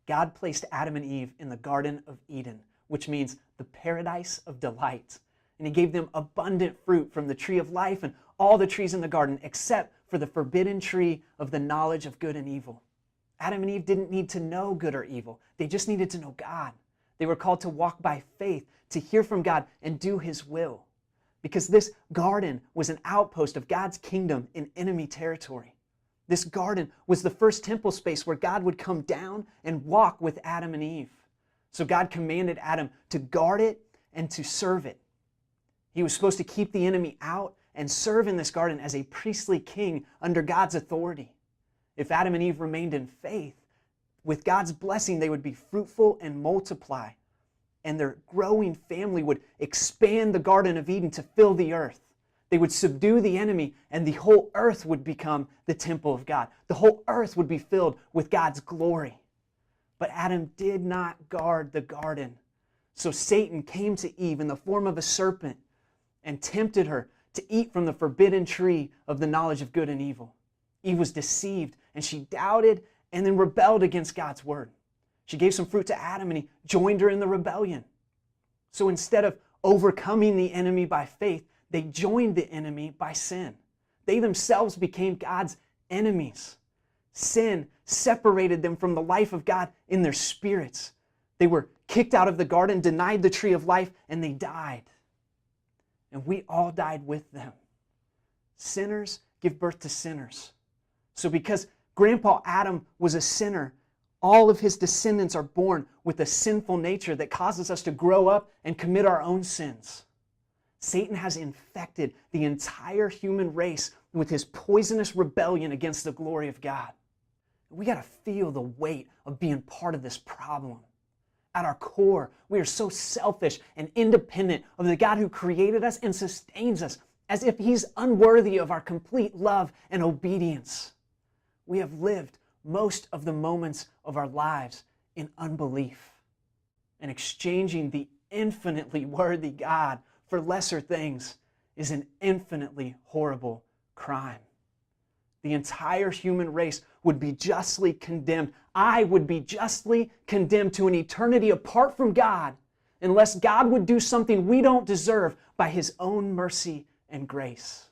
God placed Adam and Eve in the Garden of Eden, which means the paradise of delight. And he gave them abundant fruit from the tree of life and all the trees in the garden, except for the forbidden tree of the knowledge of good and evil. Adam and Eve didn't need to know good or evil. They just needed to know God. They were called to walk by faith, to hear from God and do his will. Because this garden was an outpost of God's kingdom in enemy territory. This garden was the first temple space where God would come down and walk with Adam and Eve. So God commanded Adam to guard it and to serve it. He was supposed to keep the enemy out and serve in this garden as a priestly king under God's authority. If Adam and Eve remained in faith, with God's blessing, they would be fruitful and multiply, and their growing family would expand the Garden of Eden to fill the earth. They would subdue the enemy, and the whole earth would become the temple of God. The whole earth would be filled with God's glory. But Adam did not guard the garden. So Satan came to Eve in the form of a serpent and tempted her to eat from the forbidden tree of the knowledge of good and evil. Eve was deceived, and she doubted and then rebelled against God's word. She gave some fruit to Adam, and he joined her in the rebellion. So instead of overcoming the enemy by faith, they joined the enemy by sin. They themselves became God's enemies. Sin separated them from the life of God in their spirits. They were kicked out of the garden, denied the tree of life, and they died. And we all died with them. Sinners give birth to sinners. So because Grandpa Adam was a sinner, all of his descendants are born with a sinful nature that causes us to grow up and commit our own sins. Satan has infected the entire human race with his poisonous rebellion against the glory of God. We got to feel the weight of being part of this problem. At our core, we are so selfish and independent of the God who created us and sustains us, as if he's unworthy of our complete love and obedience. We have lived most of the moments of our lives in unbelief and exchanging the infinitely worthy God for lesser things is an infinitely horrible crime. The entire human race would be justly condemned. I would be justly condemned to an eternity apart from God unless God would do something we don't deserve by his own mercy and grace.